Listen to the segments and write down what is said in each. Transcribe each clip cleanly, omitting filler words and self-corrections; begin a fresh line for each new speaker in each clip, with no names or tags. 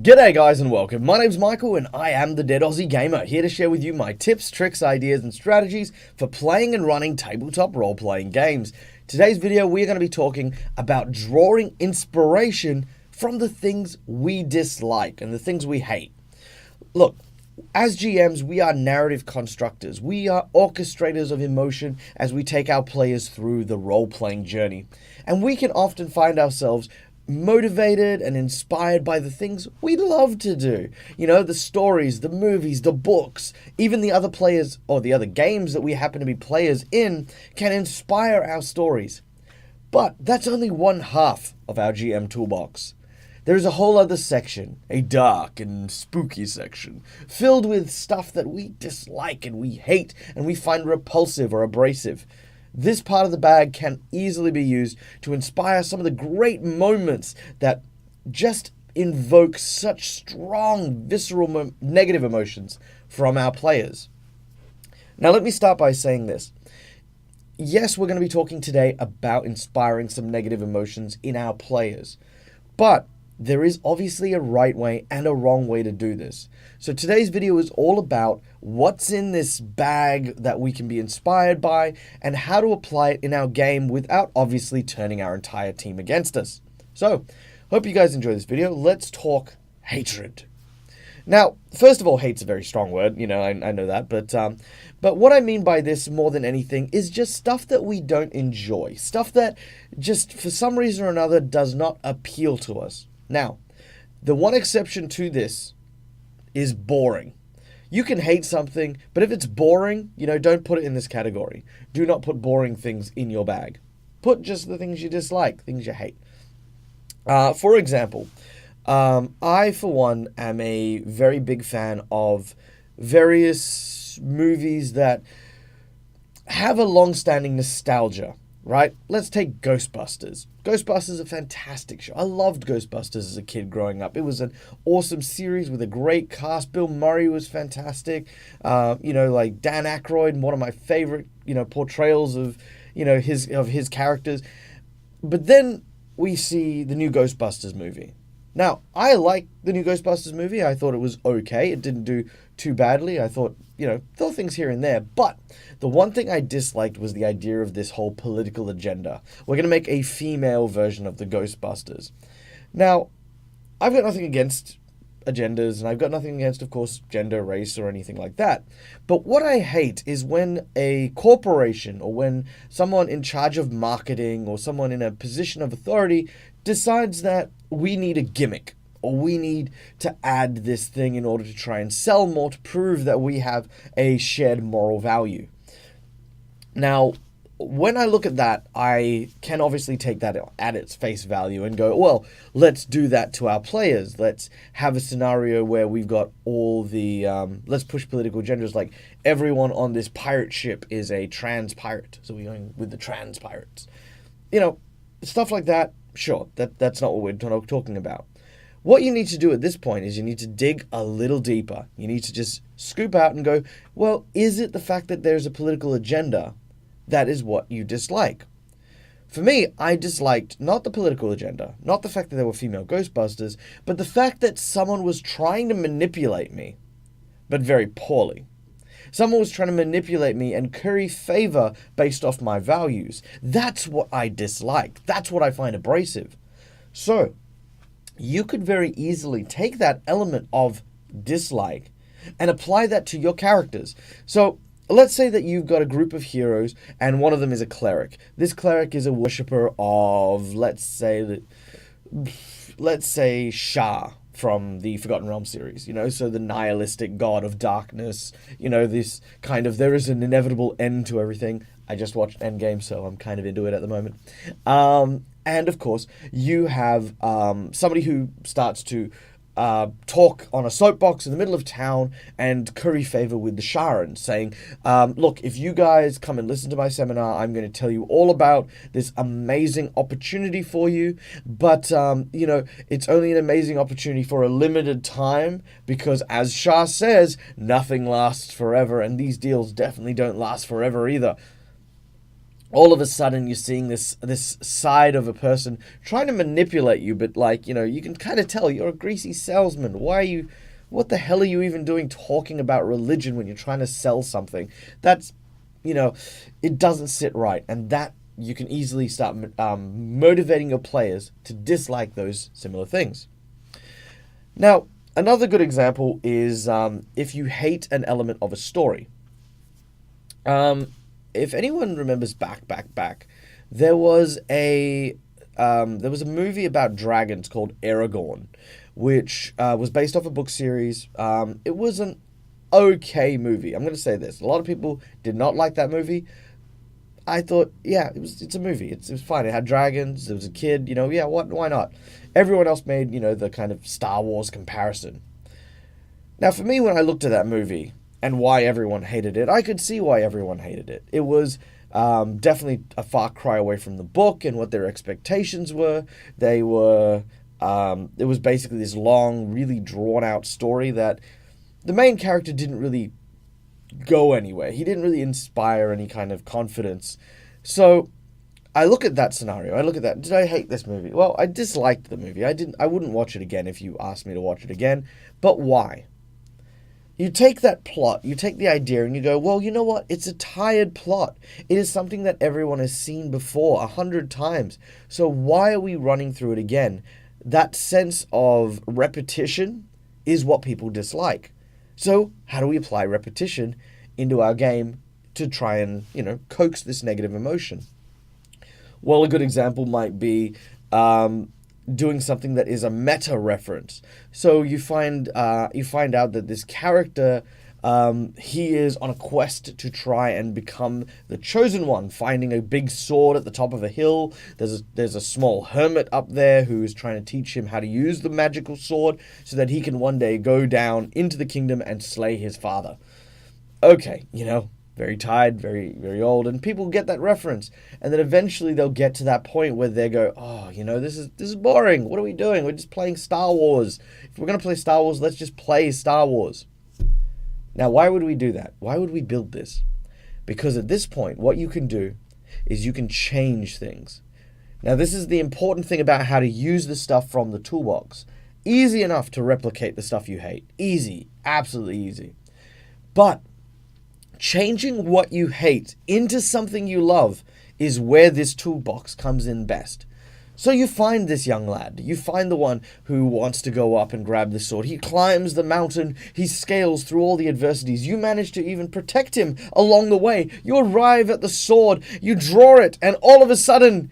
G'day guys and welcome. My name's Michael and I am the Dead Aussie Gamer, here to share with you my tips, tricks, ideas and strategies for playing and running tabletop role-playing games. Today's video we're going to be talking about drawing inspiration from the things we dislike and the things we hate. Look, as GMs, we are narrative constructors. We are orchestrators of emotion as we take our players through the role-playing journey. And we can often find ourselves motivated and inspired by the things we love to do. You know, the stories, the movies, the books, even the other players or the other games that we happen to be players in can inspire our stories. But that's only one half of our GM toolbox. There is a whole other section, a dark and spooky section, filled with stuff that we dislike and we hate and we find repulsive or abrasive. This part of the bag can easily be used to inspire some of the great moments that just invoke such strong, visceral, negative emotions from our players. Now, let me start by saying this. Yes, we're going to be talking today about inspiring some negative emotions in our players, but there is obviously a right way and a wrong way to do this. So today's video is all about what's in this bag that we can be inspired by and how to apply it in our game without obviously turning our entire team against us. So, hope you guys enjoy this video. Let's talk hatred. Now, first of all, hate's a very strong word, you know, I know that, but what I mean by this more than anything is just stuff that we don't enjoy, stuff that just for some reason or another does not appeal to us. Now, the one exception to this is boring. You can hate something, but if it's boring, you know, don't put it in this category. Do not put boring things in your bag. Put just the things you dislike, things you hate. For example, I, for one, am a very big fan of various movies that have a long-standing nostalgia. Right? Let's take Ghostbusters. Ghostbusters is a fantastic show. I loved Ghostbusters as a kid growing up. It was an awesome series with a great cast. Bill Murray was fantastic. Like Dan Aykroyd, one of my favorite, portrayals of, his characters. But then we see the new Ghostbusters movie. Now, I like the new Ghostbusters movie. I thought it was okay. It didn't do too badly. I thought, there were things here and there. But the one thing I disliked was the idea of this whole political agenda. We're going to make a female version of the Ghostbusters. Now, I've got nothing against agendas, and I've got nothing against, of course, gender, race, or anything like that. But what I hate is when a corporation or when someone in charge of marketing or someone in a position of authority decides that we need a gimmick or we need to add this thing in order to try and sell more to prove that we have a shared moral value. Now, when I look at that, I can obviously take that at its face value and go, well, let's do that to our players. Let's have a scenario where we've got all the, let's push political agendas, like everyone on this pirate ship is a trans pirate. So we're going with the trans pirates. Stuff like that, sure, that's not what we're talking about. What you need to do at this point is you need to dig a little deeper. You need to just scoop out and go, well, is it the fact that there's a political agenda that is what you dislike? For me, I disliked not the political agenda, not the fact that there were female Ghostbusters, but the fact that someone was trying to manipulate me, but very poorly. Someone was trying to manipulate me and curry favor based off my values. That's what I dislike. That's what I find abrasive. So, you could very easily take that element of dislike and apply that to your characters. So, let's say that you've got a group of heroes and one of them is a cleric. This cleric is a worshipper of, let's say Shah from the Forgotten Realms series, so the nihilistic god of darkness, this kind of, there is an inevitable end to everything. I just watched Endgame, so I'm kind of into it at the moment. And of course, you have somebody who starts to talk on a soapbox in the middle of town and curry favor with the Sharan, saying, look, if you guys come and listen to my seminar, I'm going to tell you all about this amazing opportunity for you, but, it's only an amazing opportunity for a limited time, because as Shah says, nothing lasts forever, and these deals definitely don't last forever either. all of a sudden you're seeing this side of a person trying to manipulate you, but like, you can kind of tell you're a greasy salesman. What the hell are you even doing talking about religion when you're trying to sell something? That's, it doesn't sit right. And that you can easily start motivating your players to dislike those similar things. Now, another good example is if you hate an element of a story. If anyone remembers back, there was a movie about dragons called Aragorn, which was based off a book series. It was an okay movie. I'm going to say this: a lot of people did not like that movie. I thought, yeah, it's a movie. It was fine. It had dragons. There was a kid. Yeah, why not? Everyone else made the kind of Star Wars comparison. Now, for me, when I looked at that movie and why everyone hated it, I could see why everyone hated it. It was definitely a far cry away from the book and what their expectations were. It was basically this long, really drawn-out story that the main character didn't really go anywhere. He didn't really inspire any kind of confidence. So I look at that scenario. I look at that. Did I hate this movie? Well, I disliked the movie. I wouldn't watch it again if you asked me to watch it again. But why? You take that plot, you take the idea, and you go, well, you know what? It's a tired plot. It is something that everyone has seen before 100 times. So why are we running through it again? That sense of repetition is what people dislike. So how do we apply repetition into our game to try and, coax this negative emotion? Well, a good example might be doing something that is a meta reference. So you find out that this character, he is on a quest to try and become the chosen one, finding a big sword at the top of a hill. There's a small hermit up there who is trying to teach him how to use the magical sword so that he can one day go down into the kingdom and slay his father. Okay, very tired, very, very old, and people get that reference. And then eventually they'll get to that point where they go, oh, this is boring. What are we doing? We're just playing Star Wars. If we're going to play Star Wars, let's just play Star Wars. Now, why would we do that? Why would we build this? Because at this point, what you can do is you can change things. Now, this is the important thing about how to use the stuff from the toolbox. Easy enough to replicate the stuff you hate. Easy. Absolutely easy. But changing what you hate into something you love is where this toolbox comes in best. So you find this young lad. You find the one who wants to go up and grab the sword. He climbs the mountain. He scales through all the adversities. You manage to even protect him along the way. You arrive at the sword. You draw it. And all of a sudden,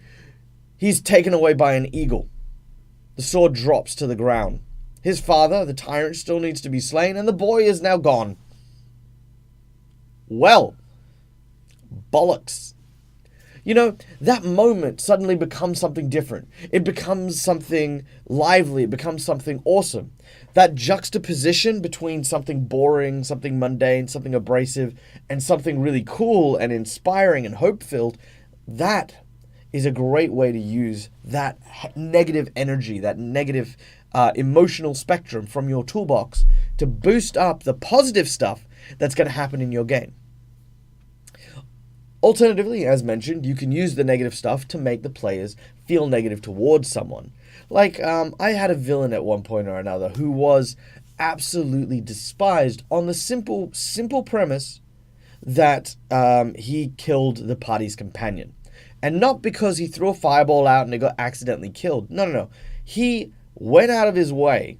he's taken away by an eagle. The sword drops to the ground. His father, the tyrant, still needs to be slain. And the boy is now gone. Well, bollocks. That moment suddenly becomes something different. It becomes something lively. It becomes something awesome. That juxtaposition between something boring, something mundane, something abrasive, and something really cool and inspiring and hope-filled, that is a great way to use that negative energy, that negative emotional spectrum from your toolbox to boost up the positive stuff that's going to happen in your game. Alternatively, as mentioned, you can use the negative stuff to make the players feel negative towards someone. Like, I had a villain at one point or another who was absolutely despised on the simple premise that he killed the party's companion. And not because he threw a fireball out and it got accidentally killed. No. He went out of his way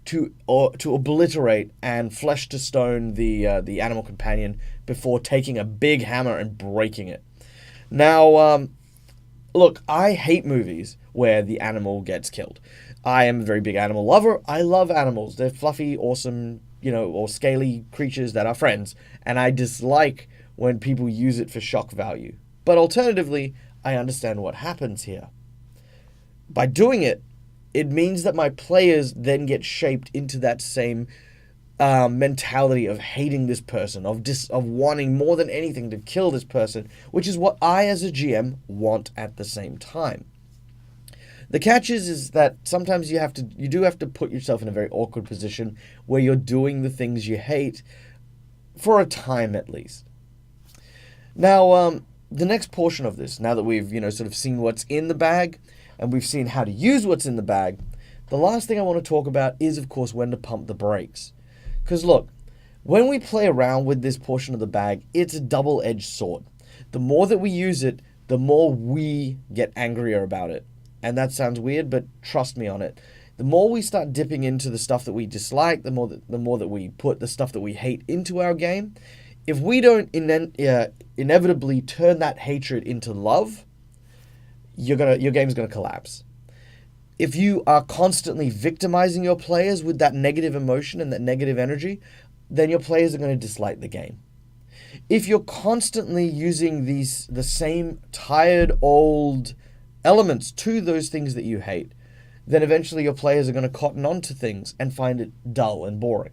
to obliterate and flesh to stone the animal companion before taking a big hammer and breaking it. Now, look, I hate movies where the animal gets killed. I am a very big animal lover. I love animals. They're fluffy, awesome, or scaly creatures that are friends. And I dislike when people use it for shock value. But alternatively, I understand what happens here. By doing it, it means that my players then get shaped into that same mentality of hating this person, of wanting more than anything to kill this person, which is what I as a GM want at the same time. The catch is that sometimes you do have to put yourself in a very awkward position where you're doing the things you hate for a time at least. Now, the next portion of this, now that we've, sort of seen what's in the bag and we've seen how to use what's in the bag, the last thing I want to talk about is, of course, when to pump the brakes. Because look, when we play around with this portion of the bag, it's a double-edged sword. The more that we use it, the more we get angrier about it. And that sounds weird, but trust me on it. The more we start dipping into the stuff that we dislike, the more that we put the stuff that we hate into our game, if we don't inevitably turn that hatred into love, your game's gonna collapse. If you are constantly victimizing your players with that negative emotion and that negative energy, then your players are going to dislike the game. If you're constantly using the same tired old elements to those things that you hate, then eventually your players are going to cotton on to things and find it dull and boring.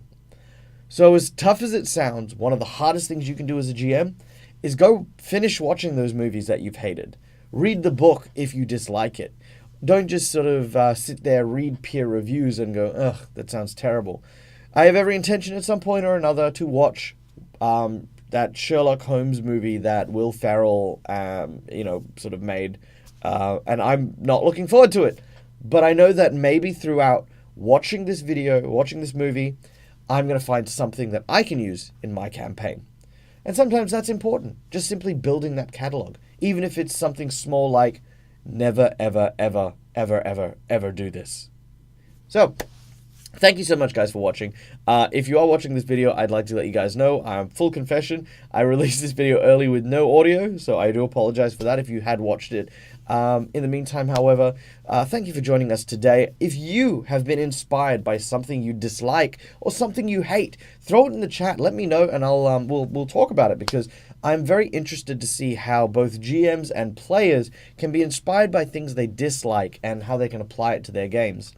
So as tough as it sounds, one of the hardest things you can do as a GM is go finish watching those movies that you've hated. Read the book if you dislike it. Don't just sort of sit there, read peer reviews and go, ugh, that sounds terrible. I have every intention at some point or another to watch that Sherlock Holmes movie that Will Ferrell, sort of made. And I'm not looking forward to it. But I know that maybe throughout watching this video, watching this movie, I'm going to find something that I can use in my campaign. And sometimes that's important. Just simply building that catalog. Even if it's something small like, never, ever, ever, ever, ever, ever do this. So, thank you so much, guys, for watching. If you are watching this video, I'd like to let you guys know, full confession, I released this video early with no audio, so I do apologize for that if you had watched it. In the meantime, however, thank you for joining us today. If you have been inspired by something you dislike or something you hate, throw it in the chat. Let me know, and we'll talk about it, because I'm very interested to see how both GMs and players can be inspired by things they dislike and how they can apply it to their games.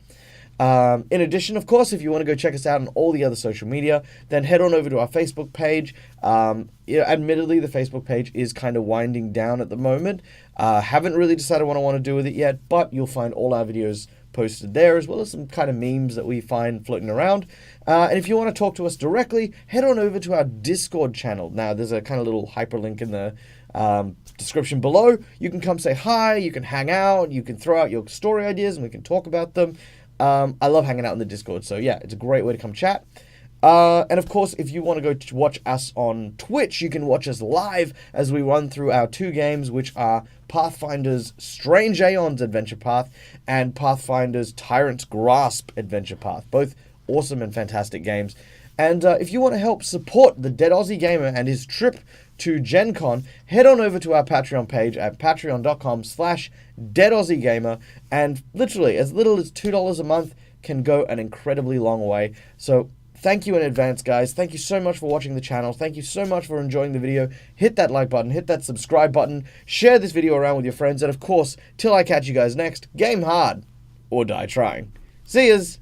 In addition, of course, if you want to go check us out on all the other social media, then head on over to our Facebook page. Admittedly, the Facebook page is kind of winding down at the moment. Haven't really decided what I want to do with it yet, but you'll find all our videos posted there, as well as some kind of memes that we find floating around. And if you want to talk to us directly, head on over to our Discord channel. Now, there's a kind of little hyperlink in the description below. You can come say hi, you can hang out, you can throw out your story ideas, and we can talk about them. I love hanging out in the Discord, so yeah, it's a great way to come chat. And of course, if you want to go to watch us on Twitch, you can watch us live as we run through our two games, which are Pathfinder's Strange Aeons Adventure Path and Pathfinder's Tyrant's Grasp Adventure Path. Both awesome and fantastic games. And if you want to help support the Dead Aussie Gamer and his trip to Gen Con, head on over to our Patreon page at patreon.com/DeadAussieGamer, and literally as little as $2 a month can go an incredibly long way. So thank you in advance, guys. Thank you so much for watching the channel. Thank you so much for enjoying the video. Hit that like button, hit that subscribe button, share this video around with your friends, and of course, till I catch you guys next, game hard or die trying. See yas!